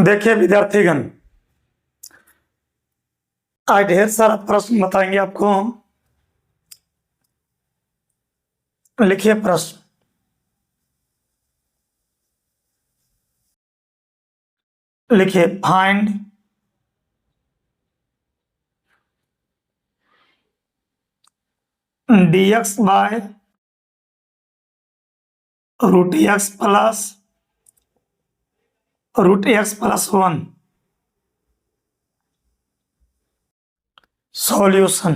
देखिए विद्यार्थीगण, आज ढेर सारा प्रश्न बताएंगे आपको हम। लिखिए प्रश्न। लिखिए find dx by root x plus 1 solution.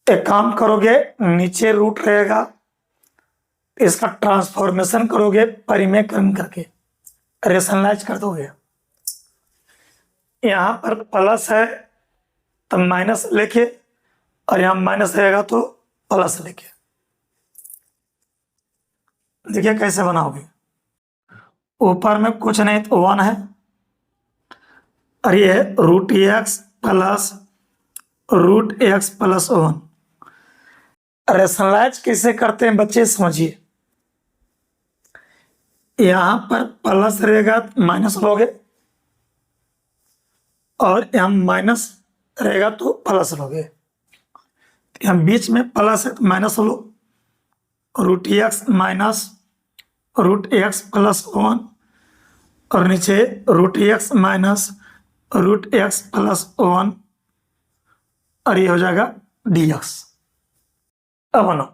एक काम करोगे, नीचे रूट रहेगा, इसका ट्रांसफॉर्मेशन करोगे परिमेयकरण करके, रेशनलाइज कर दोगे। यहां पर प्लस है तो माइनस लिखे, और यहां माइनस रहेगा तो प्लस लिखे। देखिए कैसे बनाओगे। ऊपर में कुछ नहीं तो 1 है, और ये है रूट एक्स प्लस 1। रेशनलाइज कैसे करते हैं बच्चे, समझिए। यहां पर प्लस रहेगा तो माइनस लोगे, और यहां माइनस रहेगा तो प्लस लोगे। यहां बीच में प्लस है तो माइनस लो, रूट एक्स प्लस 1, और नीचे root X minus root x plus 1, और ये हो जाएगा dx। अब बनो,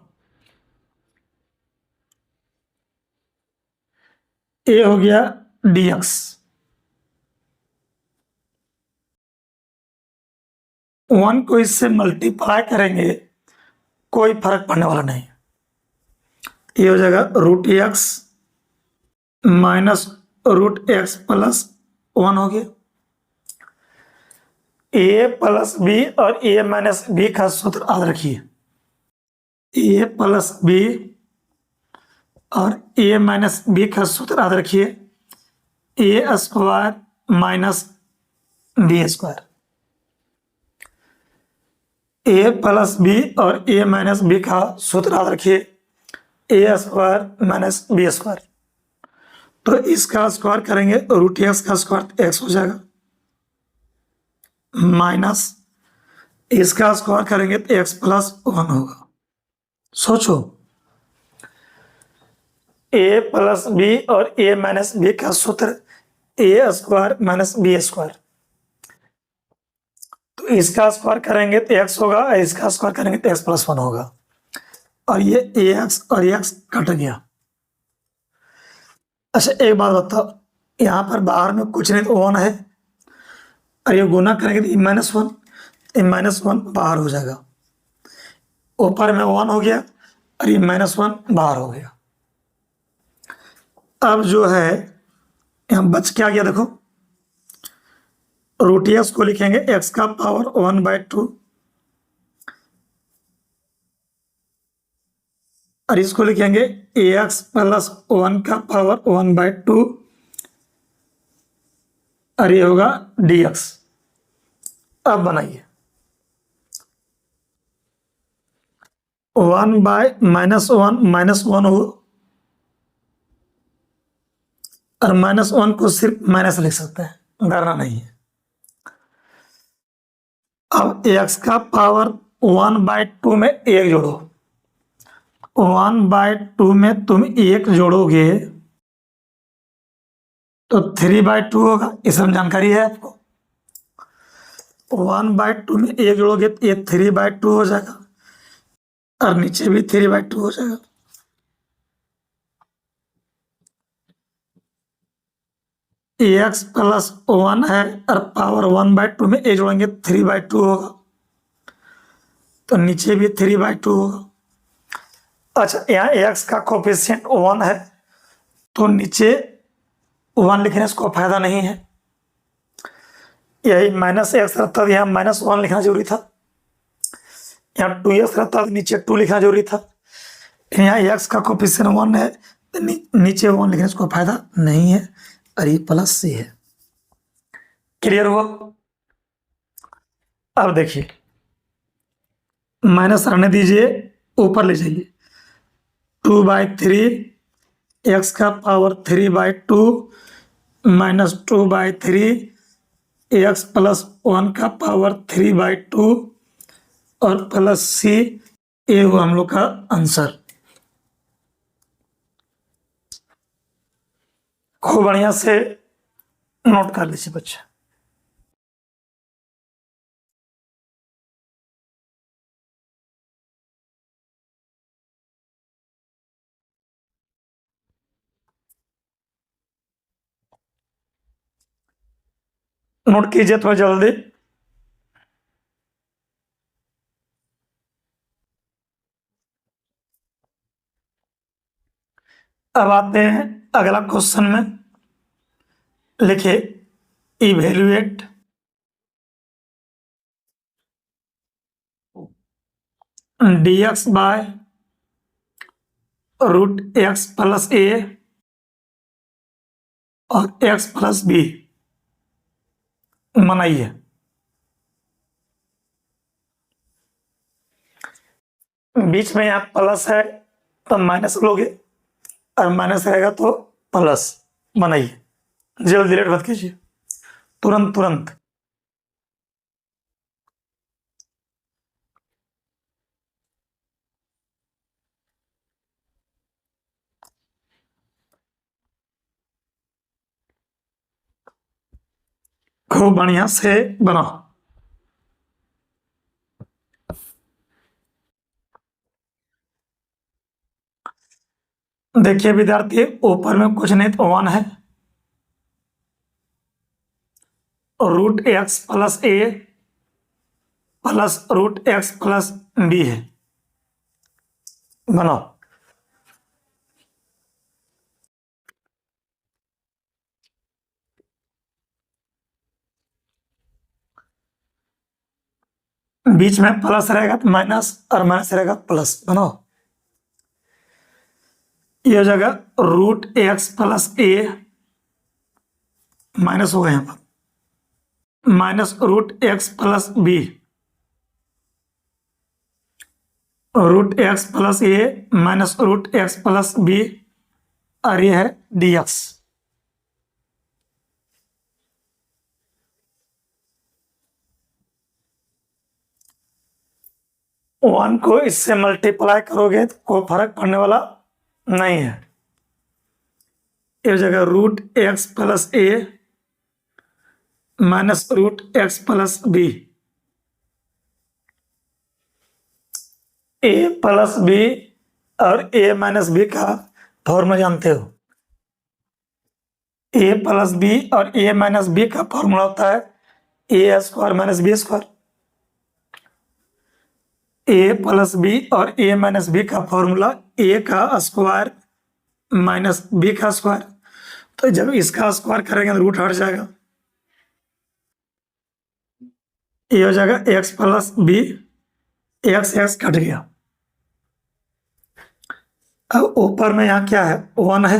ये हो गया dx। 1 को इससे मल्टीप्लाई करेंगे, कोई फर्क पड़ने वाला नहीं। ये हो जाएगा root X minus root x plus 1 हो गया। ए प्लस बी और ए माइनस बी का सूत्र याद रखिए। ए प्लस बी और ए माइनस बी का सूत्र याद रखिए। ए square minus b square. A plus B और ए माइनस बी का सूत्र याद रखिए। ए स्क्वायर माइनस बी स्क्वायर। तो इसका स्क्वायर करेंगे, रूट एक्स का स्क्वायर एक्स हो जाएगा, माइनस इसका स्क्वायर करेंगे तो एक्स प्लस 1 होगा। सोचो, ए प्लस बी और ए माइनस बी का सूत्र ए स्क्वायर माइनस बी स्क्वायर। तो इसका स्क्वायर करेंगे तो एक्स होगा, और इसका स्क्वायर करेंगे तो एक्स प्लस 1 होगा, और ये ए एक्स और एक्स कट गया। अच्छा एक बात बताओ, यहाँ पर बाहर में कुछ नहीं तो 1 है, और ये गुना करेंगे तो -1, -1 बाहर हो जाएगा। ऊपर में 1 हो गया, और ये -1 बाहर हो गया। अब जो है यहाँ बच क्या गया, देखो रूट एक्स को लिखेंगे एक्स का पावर 1/2, और इसको लिखेंगे एक्स प्लस 1 का पावर 1/2, और ये होगा dx। अब बनाइए, 1/-1 हो, और -1 को सिर्फ माइनस लिख सकते हैं, डरना नहीं है। अब x का पावर 1/2 में 1 जोड़ो, 1/2 में तुम 1 जोड़ोगे तो 3/2 होगा। इस में जानकारी है आपको। 1/2 में 1 जोड़ोगे तो ये 3/2 हो जाएगा, और नीचे भी 3/2 हो जाएगा। एक्स प्लस 1 है, और पावर 1/2 में 1 जोड़ेंगे 3/2 होगा, तो नीचे भी 3/2 होगा। अच्छा यहाँ एक्स का कोफिशिएंट 1 है, तो नीचे 1 लिखने से कोई फायदा नहीं है। यही -x रहता तो यहाँ -1 लिखना जरूरी था। यहाँ 2x रहता तो नीचे 2 लिखना जरूरी था। यहाँ x का कोफिशिएंट 1 है, तो नीचे 1 लिखने से कोई फायदा नहीं है, और ये प्लस सी है। क्लियर हुआ। अब देखिए, माइनस रहने दीजिए, ऊपर ले जाइए। 2/3 एक्स का पावर 3/2 -2/3 एक्स प्लस 1 का पावर 3/2 और प्लस सी, ये हुआ हम लोग का आंसर। खूब बढ़िया से नोट कर लीजिए बच्चे। नोट कीजिए थोड़ा जल्दी। अब आते हैं अगला क्वेश्चन में। लिखिए evaluate dx by root x plus a और एक्स प्लस बी बनाइए। बीच में यहाँ प्लस है तो माइनस लोगे और माइनस रहेगा तो प्लस बनाइए। जल्दी लेट मत कीजिए, तुरंत तुरंत। खूब बढ़िया से बनाओ। देखिए विद्यार्थी, ऊपर में कुछ नहीं तो 1 है, root x plus a plus root x plus b है। बनाओ। बीच में प्लस रहेगा तो माइनस और माइनस रहेगा प्लस। बनाओ। यह जगह root x plus a minus हो गया यहाँ पर, minus root x plus b, root x plus a minus root x plus B, और ये है dx। वन को इससे मल्टीप्लाई करोगे तो कोई फर्क पड़ने वाला नहीं है। इस जगह root x plus a minus root x plus b, a plus B और ए माइनस बी का फॉर्मूला जानते हो। ए प्लस बी और ए माइनस बी का फॉर्मूला होता है a square minus b square. A plus B और a minus B का फॉर्मूला ए का स्क्वायर माइनस बी का स्क्वायर। तो जब इसका स्क्वायर करेंगे तो रूट हट जाएगा, ये हो जाएगा X plus B, X X cut गया। अब ऊपर में यहाँ क्या है, 1 है,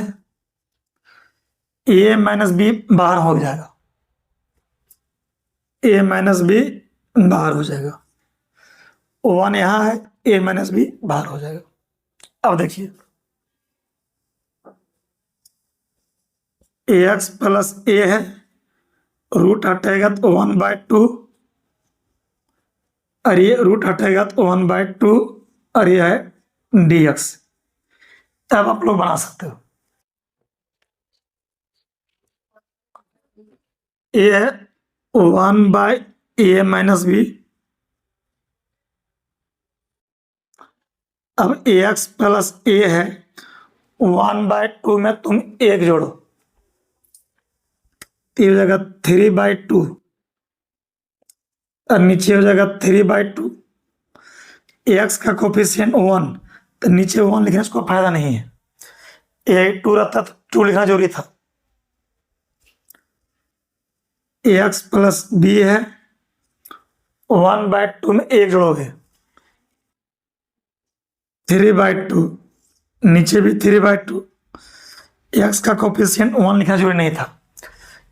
ए माइनस बी बाहर हो जाएगा, ए माइनस बी बाहर हो जाएगा। 1 यहाँ है, ए माइनस बी बाहर हो जाएगा। अब देखिए एक्स प्लस ए है, रूट हटेगा तो 1/2 और ये रूट हटेगा तो 1/2 और ये है dx। अब आप लोग बना सकते हो। ये है 1/a माइनस बी। अब ax प्लस ए है, 1/2 में तुम 1 जोड़ो, तो हो जाएगा 3/2 और नीचे हो जाएगा 3/2। एक्स का कोफिशिएंट 1, तो नीचे 1 लिखने से कोई फायदा नहीं है। ए 2 रहता तो 2 लिखना जरूरी था। एक्स प्लस बी है, 1/2 में 1 जोड़ोगे 3/2, नीचे भी 3/2। एक्स का कोफिशिएंट 1 लिखना जरूरी नहीं था,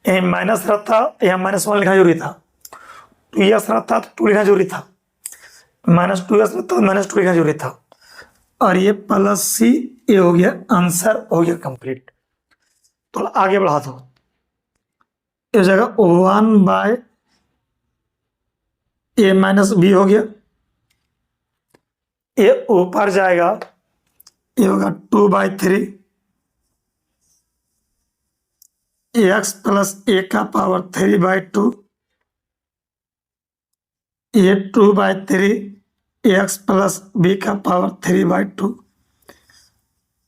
यहीं माइनस रहता, यहाँ -1 लिखना जरूरी था। 2x रहता तो 2 लिखना जरूरी था, -2x रहता तो -2 लिखना जरूरी था। और ये प्लस सी, ये हो गया आंसर, हो गया कंप्लीट। तो आगे बढ़ा दो, इस जगह 1/a-b हो गया, ये ऊपर जाएगा, ये होगा 2/3 x प्लस a का पावर 3/2, ये 2/3 x प्लस b का पावर 3/2,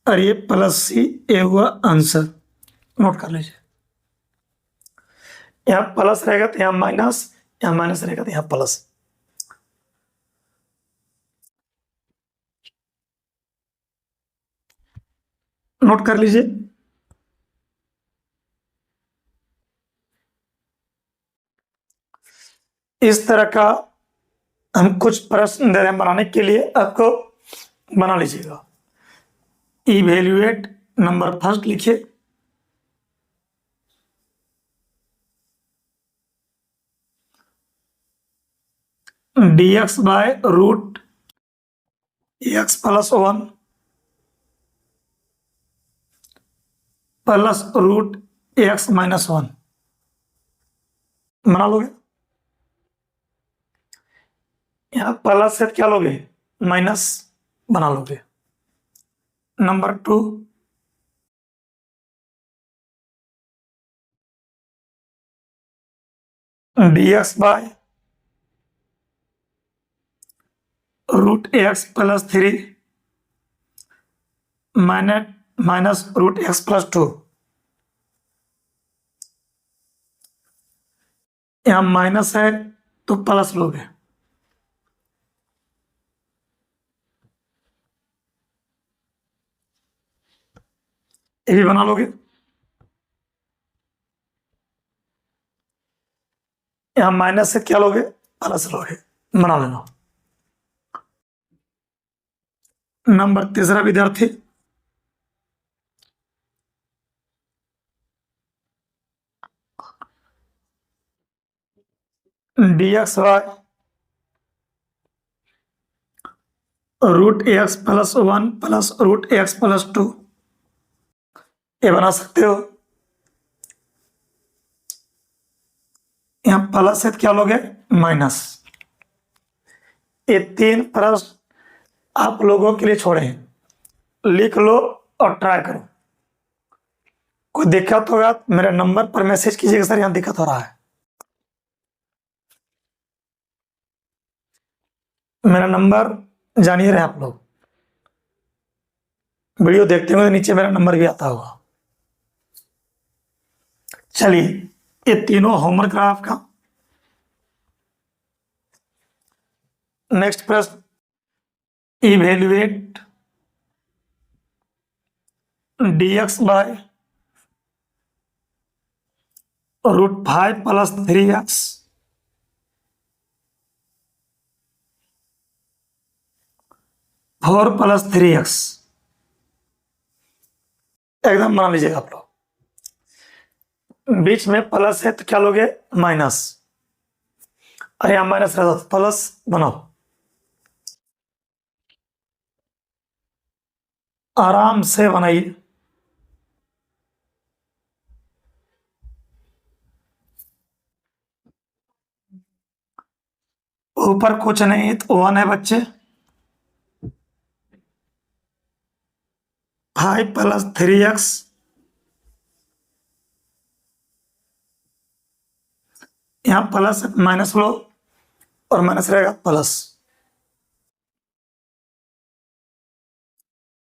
और ये प्लस सी, ये हुआ आंसर। नोट कर लीजिए, यहाँ प्लस रहेगा तो यहाँ माइनस, यहाँ माइनस रहेगा तो यहाँ प्लस। नोट कर लीजिए। इस तरह का हम कुछ प्रश्न दे रहे हैं बनाने के लिए, आपको बना लीजिएगा। इवेल्युएट नंबर फर्स्ट लिखिए, dx by root x plus 1 plus root x minus 1 बना लोगे। यहाँ प्लस से क्या लोगे, माइनस बना लोगे। Number 2, dx by root x plus 3 minus root x plus 2, यहाँ माइनस है तो प्लस लोगे। ये भी बना लोगे। यहाँ माइनस से क्या लोगे, प्लस लोगे, बना लेना। नंबर तीसरा विद्यार्थी, dx by root x plus 1 plus root x plus 2, ये बना सकते हो। यहाँ प्लस से क्या लोगे, माइनस। ये 3 प्रश्न आप लोगों के लिए छोड़े हैं, लिख लो और ट्राई करो। कोई दिक्कत होगा मेरे नंबर पर मैसेज कीजिएगा, सर यहाँ दिक्कत हो रहा है। मेरा नंबर जानिए रहे आप लोग, वीडियो देखते होंगे तो नीचे मेरा नंबर भी आता होगा। चलिए, ये तीनों होमवर्क रहा आपका। नेक्स्ट प्रश्न, evaluate dx by root 5 plus 3x four plus 3x, एकदम बना लीजिएगा आप लोग। बीच में प्लस है तो क्या लोगे, माइनस, और यहां माइनस रहता तो प्लस बनाओ। आराम से बनाइए। ऊपर कुछ नहीं तो 1 है बच्चे, 5 प्लस 3x, यहां प्लस माइनस लो और माइनस रहेगा plus,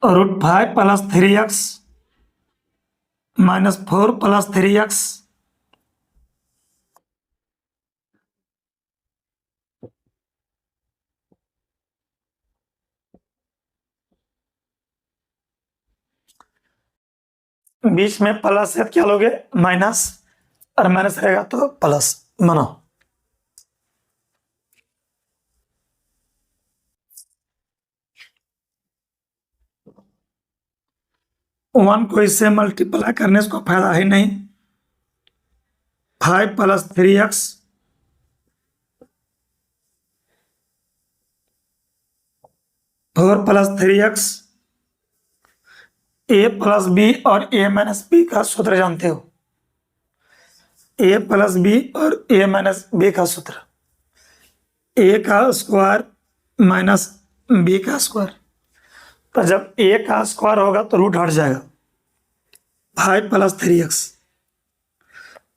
root 5 plus 3x minus 4 plus 3x, बीच में प्लस है तो क्या लोगे, माइनस, और माइनस रहेगा तो प्लस, बनाओ। वन को इससे मल्टीप्लाई करने से कोई फायदा है नहीं। 5 plus 3x 4+3x a plus B और a माइनस बी का सूत्र जानते हो। a प्लस बी और a माइनस बी का सूत्र a का स्क्वायर माइनस b का स्क्वायर। तो जब a का स्क्वायर होगा तो रूट हट जाएगा 5+3x,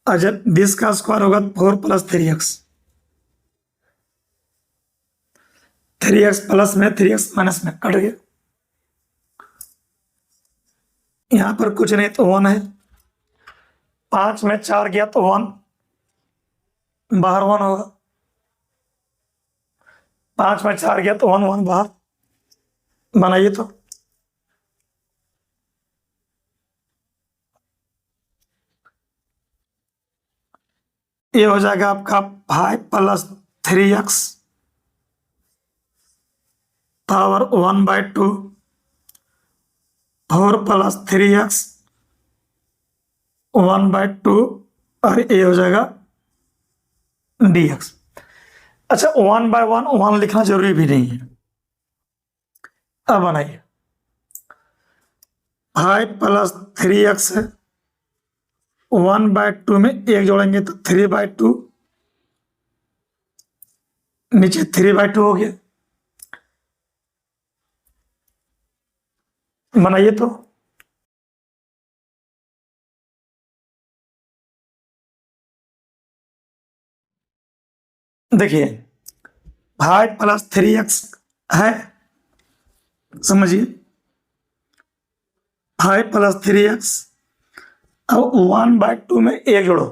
और जब 20 का स्क्वायर होगा तो 4+3x। 3x प्लस में 3x माइनस में कट गया। यहां पर कुछ नहीं तो 1 है। 5 में 4 गया तो 1 बाहर 1 होगा। 5 में 4 गया तो 1 1 बाहर। बनाइए तो ये हो जाएगा आपका 5+3x पावर 1/2, 4+3x 1/2, और ये हो जाएगा dx। अच्छा 1/1 1 लिखना जरूरी भी नहीं है। अब बनाइए 5+3x है, 1/2 में 1 जोड़ेंगे तो 3/2, नीचे 3/2 हो गया। बनाइए तो देखिए 5+3x है, समझिए 5+3x। अब 1/2 में 1 जोड़ो,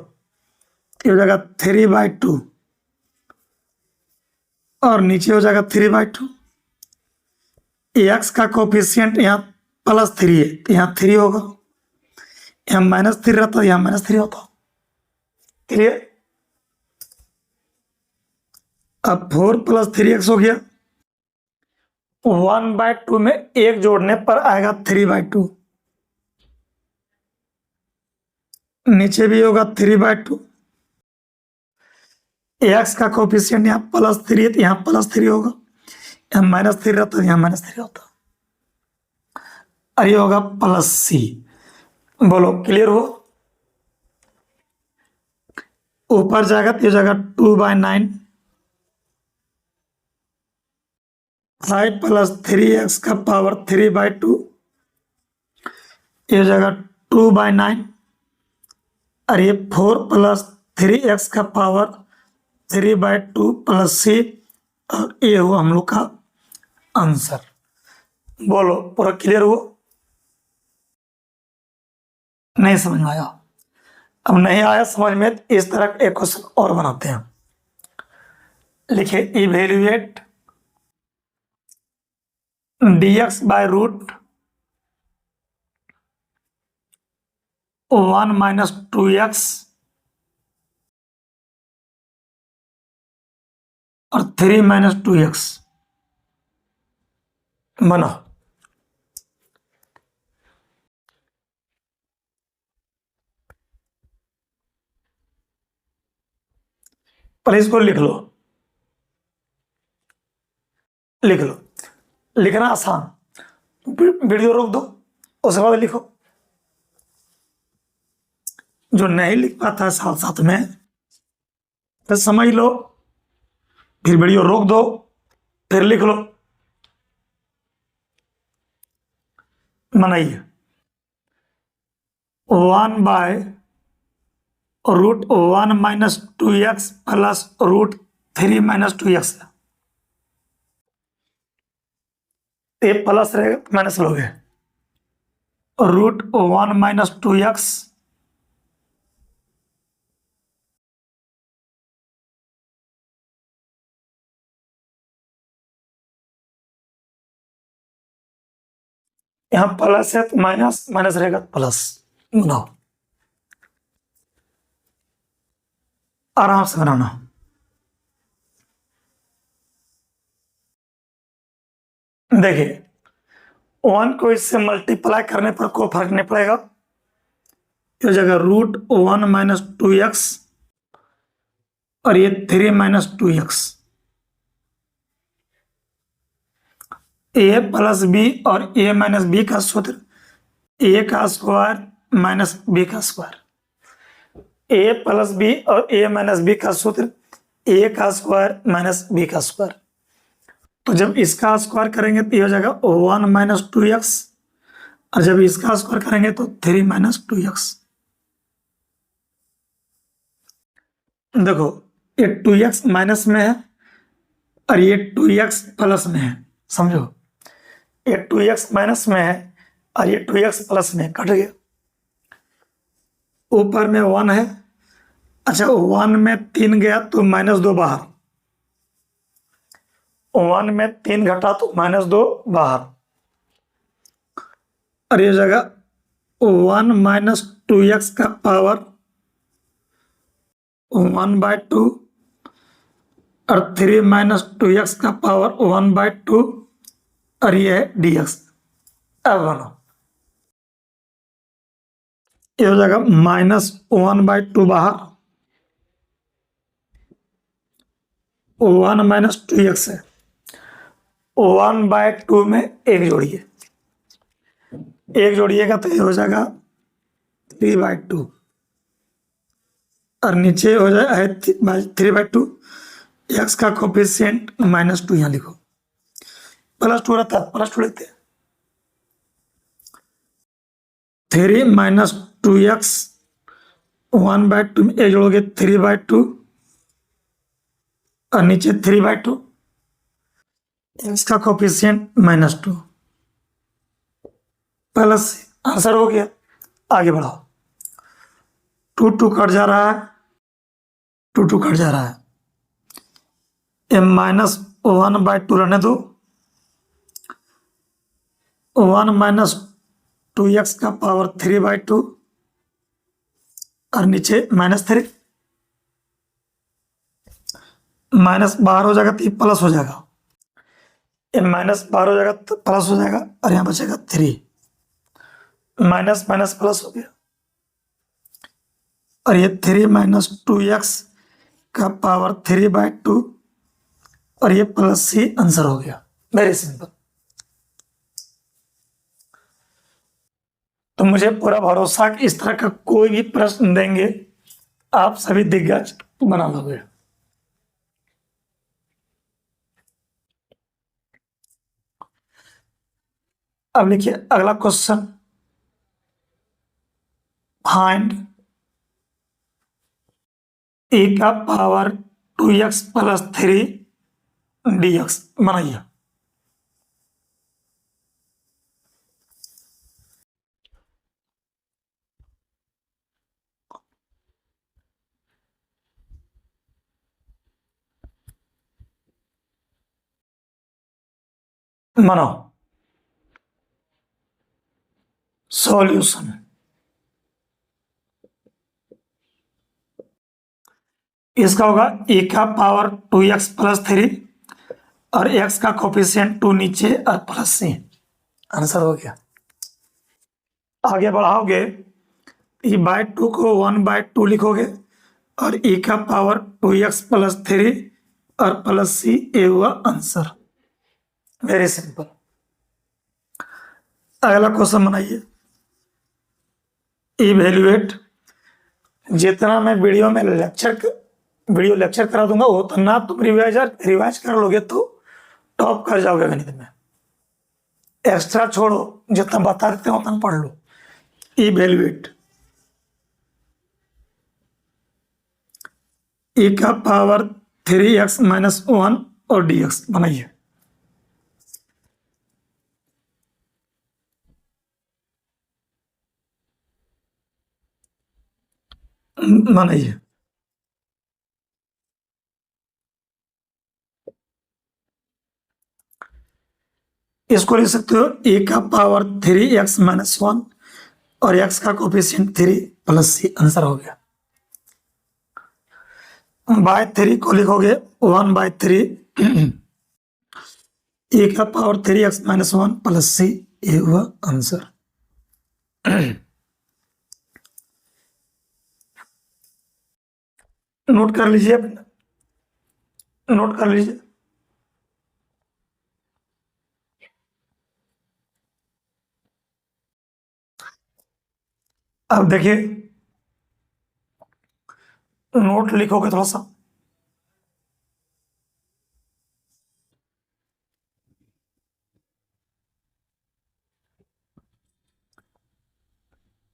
ये हो जाएगा 3/2, और नीचे हो जाएगा 3/2। एक्स का कोफिशियंट यहाँ +3 है तो यहाँ 3 होगा, यहाँ -3 रहता, यहाँ -3 होता। क्लियर। अब 4+3x हो गया। 1/2 में 1 जोड़ने पर आएगा 3/2, नीचे भी होगा 3/2। एक्स का कोफिशियंट यहाँ +3 है तो यहाँ +3 होगा, यहाँ -3 रहता, यहाँ -3 होता, और ये होगा +c। बोलो क्लियर हो। ऊपर जाएगा तो ये जाएगा 2/9। 5+3x का पावर 3/2, ये हो जाएगा 2/9, और ये 4+3x का पावर 3/2 +c, और ये हुआ हम लोग का आंसर। बोलो पूरा क्लियर हुआ। नहीं समझ में आया? अब नहीं आया समझ में, इस तरह का एक क्वेश्चन और बनाते हैं। लिखिए evaluate dx by root 1 - 2x और 3 - 2x बना। पहले इसको लिख लो, लिख लो। लिखना आसान, वीडियो रोक दो, उसके बाद लिखो। जो नहीं लिख पाता है साथ साथ में तो समझ लो, फिर वीडियो रोक दो, फिर लिख लो। बनाइए 1/√1 - 2x प्लस √3 - 2x। ये प्लस रहेगा माइनस लोगे, √1 - 2x यहाँ प्लस है तो माइनस, माइनस रहेगा प्लस। बनाओ, आराम से बनाना। देखिए 1 को इससे मल्टीप्लाई करने पर कोई फर्क नहीं पड़ेगा। ये जगह √1 - 2x और ये 3 - 2x। ए प्लस बी और ए माइनस बी का सूत्र ए का स्क्वायर माइनस बी का स्क्वायर। ए प्लस बी और ए माइनस बी का सूत्र ए का स्क्वायर माइनस बी का स्क्वायर। तो जब इसका स्क्वायर करेंगे तो ये हो जाएगा 1 - 2x, और जब इसका स्क्वायर करेंगे तो 3 - 2x। देखो ये 2x माइनस में है और ये 2x प्लस में है, समझो ये 2x माइनस में है और ये 2x प्लस में कट गया। ऊपर में 1 है, अच्छा 1 में 3 गया तो -2 बाहर, 1 में 3 घटा तो -2 बाहर, और ये जगह 1 - 2x का पावर 1/2 और 3 - 2x का पावर 1/2 और ये है dx। अब बनो ये हो जाएगा -1/2 बाहर, 1 - 2x है, 1/2 में एक जोड़िए, एक जोड़िएगा तो ये हो जाएगा 3/2 और नीचे हो जाए 3/2। एक्स का कोफिशिएंट -2 यहाँ लिखो, +2 रहता है +2 लेते हैं। 3 - 2x 1/2 में एक जोड़ोगे 3/2 और नीचे 3/2, एक्स का कोफिशिएंट -2 प्लस, आंसर हो गया। आगे बढ़ाओ, 2 कट जा रहा है, 2 कट जा रहा है, ये -1/2 रहने दो, 1 - 2x का पावर 3/2 और नीचे -3, माइनस बाहर हो जाएगा तो ये प्लस हो जाएगा, ये माइनस बाहर हो जाएगा तो प्लस हो जाएगा और यहाँ बचेगा 3, माइनस माइनस प्लस हो गया, और ये 3 - 2x का पावर 3/2 और ये प्लस ही आंसर हो गया। Very simple. तो मुझे पूरा भरोसा कि इस तरह का कोई भी प्रश्न देंगे आप सभी दिग्गज बना लोगे। अब लिखिए अगला क्वेश्चन, फाइंड ए का पावर 2x + 3 dx बनाइए। बनाओ सॉल्यूशन। इसका होगा ए का पावर 2x + 3 और x का कोफिशिएंट 2 नीचे और +c, आंसर हो गया। आगे बढ़ाओगे e/2 को 1/2 लिखोगे और e का पावर 2x + 3 और +c, ये हुआ आंसर। Very simple. अगला क्वेश्चन बनाइए, इवेल्युएट। जितना मैं वीडियो लेक्चर करा दूंगा वो तो ना तुम रिवाइज कर लोगे तो टॉप कर जाओगे गणित में। एक्स्ट्रा छोड़ो, जितना बता देते हो उतना पढ़ लो। इवेल्युएट, e का पावर 3x - 1 और dx बनाइए। बनाइए। इसको लिख सकते हो ए का पावर 3x - 1 और x का कोफिशिएंट 3 +c, आंसर हो गया। बाय 3 को लिखोगे 1/3 ए का पावर 3x - 1 +c, ये हुआ आंसर। नोट कर लीजिए, नोट कर लीजिए। अब देखिए, नोट लिखोगे थोड़ा सा।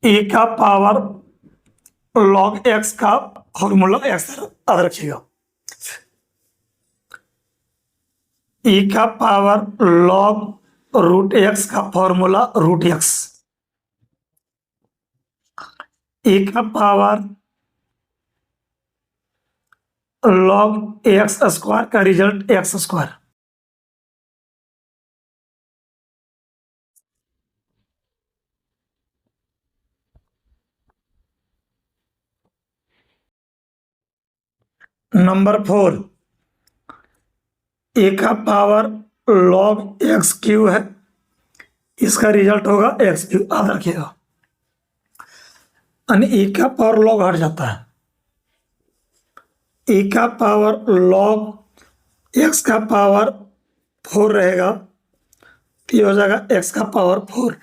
ए का पावर log x का फॉर्मूला x याद रखिएगा। e का पावर log रूट x का फॉर्मूला रूट x। e का पावर log x स्क्वायर का रिजल्ट x स्क्वायर। नंबर 4, ए का पावर log एक्स क्यू है, इसका रिजल्ट होगा एक्स क्यू, याद रखिएगा। यानी ए का पावर log हट जाता है, ए का पावर log एक्स का पावर 4 रहेगा, तो ये हो जाएगा एक्स का पावर 4।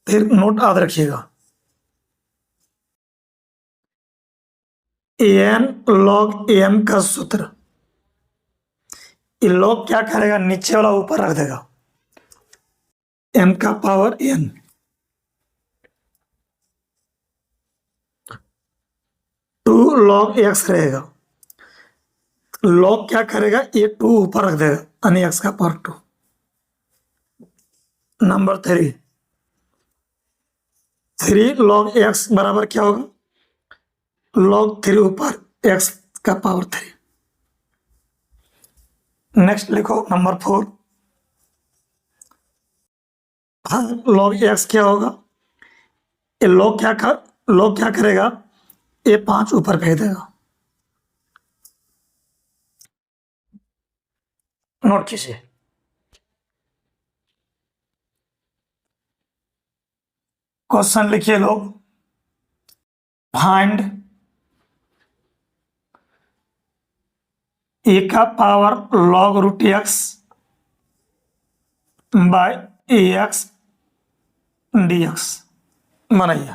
फिर नोट याद रखिएगा, एन log एम का सूत्र, ये log क्या करेगा, नीचे वाला ऊपर रख देगा, एम का पावर एन। 2 log एक्स रहेगा, log क्या करेगा, ये 2 ऊपर रख देगा, यानी एक्स का पावर 2। नंबर 3 log एक्स बराबर क्या होगा, log 3 ऊपर एक्स का पावर 3। नेक्स्ट लिखो नंबर 4, हाँ log एक्स क्या होगा, ये log क्या करेगा, ये 5 ऊपर भेज देगा। नोट कीजिए, क्वेश्चन लिखिए लोग, फाइंड ए का power log root x by a x d x बनाइए।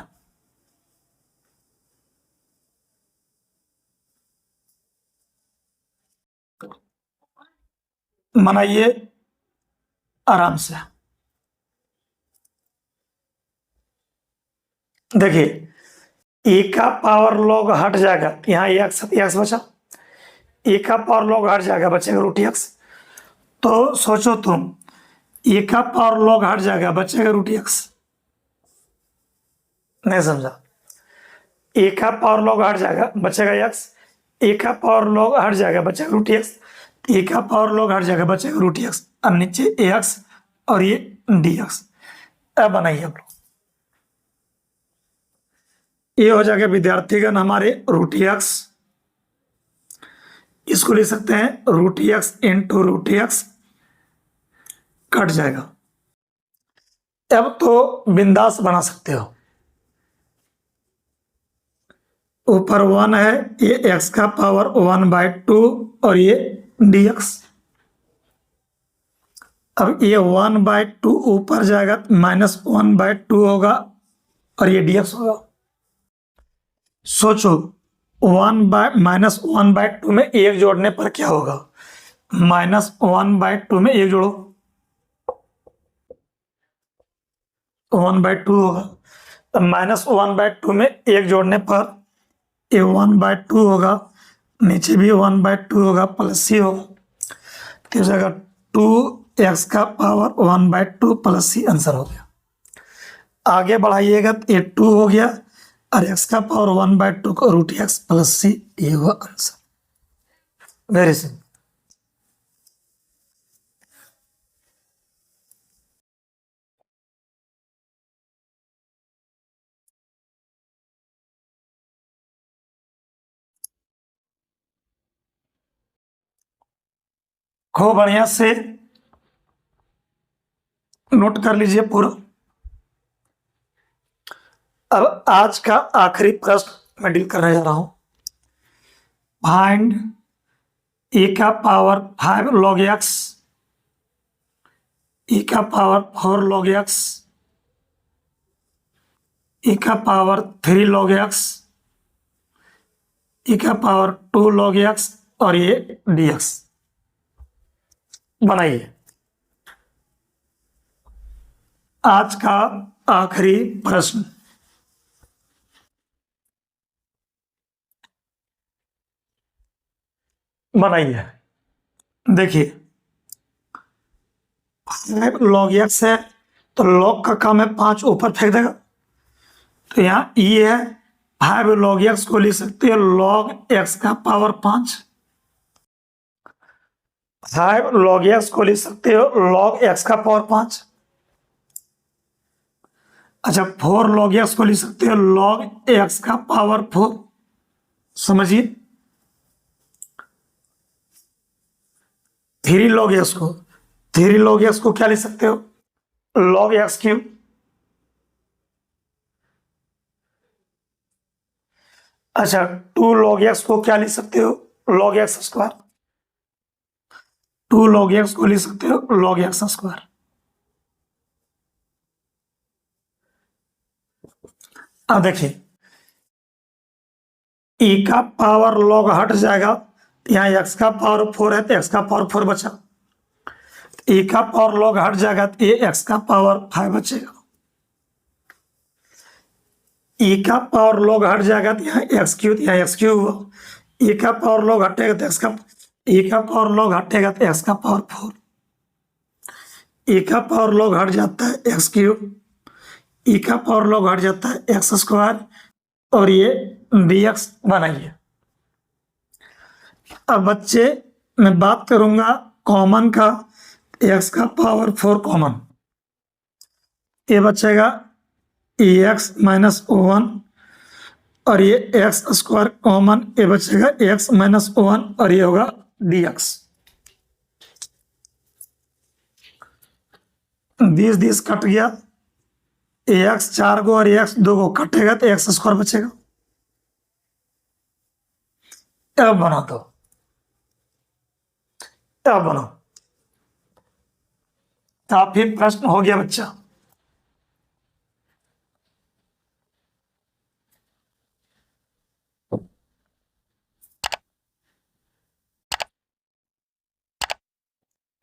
बनाइए आराम से। देखिए, ए का पावर log हट जाएगा, यहाँ एक्स बचा, ए का पावर log हट जाएगा, बचेगा रूट एक्स। तो सोचो तुम, ए का पावर log हट जाएगा, बचेगा रूट एक्स। नहीं समझा, ए का पावर log हट जाएगा, बचेगा एक्स, ए का पावर log हट जाएगा, बचेगा रूट एक्स, ए का पावर log हट जाएगा, बचेगा रूट एक्स, और नीचे ए एक्स और ये डी एक्स। अब बनाइए आप लोग, ये हो जाएगा विद्यार्थीगण हमारे रूट एक्स, इसको लिख सकते हैं root X into root X, cut जाएगा। अब तो बिंदास बना सकते हो, ऊपर 1 है, ये एक्स का पावर 1/2 और ये डी एक्स। अब ये 1/2 ऊपर जाएगा, -1/2 होगा और ये डी एक्स होगा। सोचो, -1/2 में एक जोड़ने पर क्या होगा, -1/2 में एक जोड़ो, 1/2 होगा। तो -1/2 में एक जोड़ने पर ये 1/2 होगा, नीचे भी 1/2 होगा, प्लस सी होगा, तो हो जाएगा 2x का पावर 1/2 प्लस सी, आंसर हो गया। आगे बढ़ाइएगा तो ये 2 हो गया, और x का पावर 1/2 को रूट एक्स प्लस सी, ये हुआ आंसर। Very simple. खूब बढ़िया से नोट कर लीजिए पूरा। अब आज का आखिरी प्रश्न मैं डील करने जा रहा हूं, फाइंड ए का पावर 5 log x, e का पावर 4 log x ई का पावर 3 log x, ई का पावर 2 log x और ये dx बनाइए। आज का आखिरी प्रश्न, बनाइए। देखिए 5 log x है तो log का काम है 5 ऊपर फेंक देगा, तो यहाँ e है, 5 log x को लिख सकते हो log x का पावर 5। 5 log x को लिख सकते हो log x का पावर 5। अच्छा 4 log x को लिख सकते हो log x का पावर 4। समझिए 3 log x को क्या लिख सकते हो log x क्यूब। अच्छा 2 log x को क्या लिख सकते हो log x square. 2 log x को लिख सकते हो log x स्क्वायर। अब देखिए e का पावर log हट जाएगा, यहाँ x का पावर 4 है तो x का पावर 4 बचा, e का पावर log हट जाएगा तो ये x का पावर 5 बचेगा। e का पावर log हट जाएगा तो यहाँ x क्यूब, यहाँ x क्यूब हुआ। e का पावर log हटेगा तो e का पावर log हटेगा तो x का पावर 4। e का पावर log हट जाता है x क्यूब, e का पावर log हट जाता है x स्क्वायर और ये dx बनाइए। अब बच्चे मैं बात करूंगा कॉमन का, x का पावर 4 कॉमन, ये बचेगा ex माइनस 1 और ये x स्क्वायर कॉमन, ये बचेगा x माइनस 1 और ये होगा dx। 20 कट गया, ax 4 को और ax 2 को कटेगा तो x स्क्वायर बचेगा। अब बना दो, अब बनाओ। काफी प्रश्न हो गया बच्चा।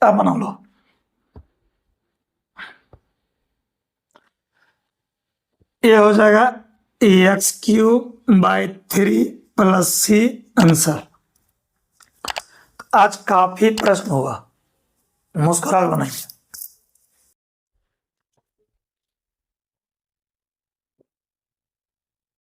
अब बना लो। ये हो जाएगा X cube by 3 plus C answer. आज काफी प्रश्न होगा, मुस्कुराहट बनाइए।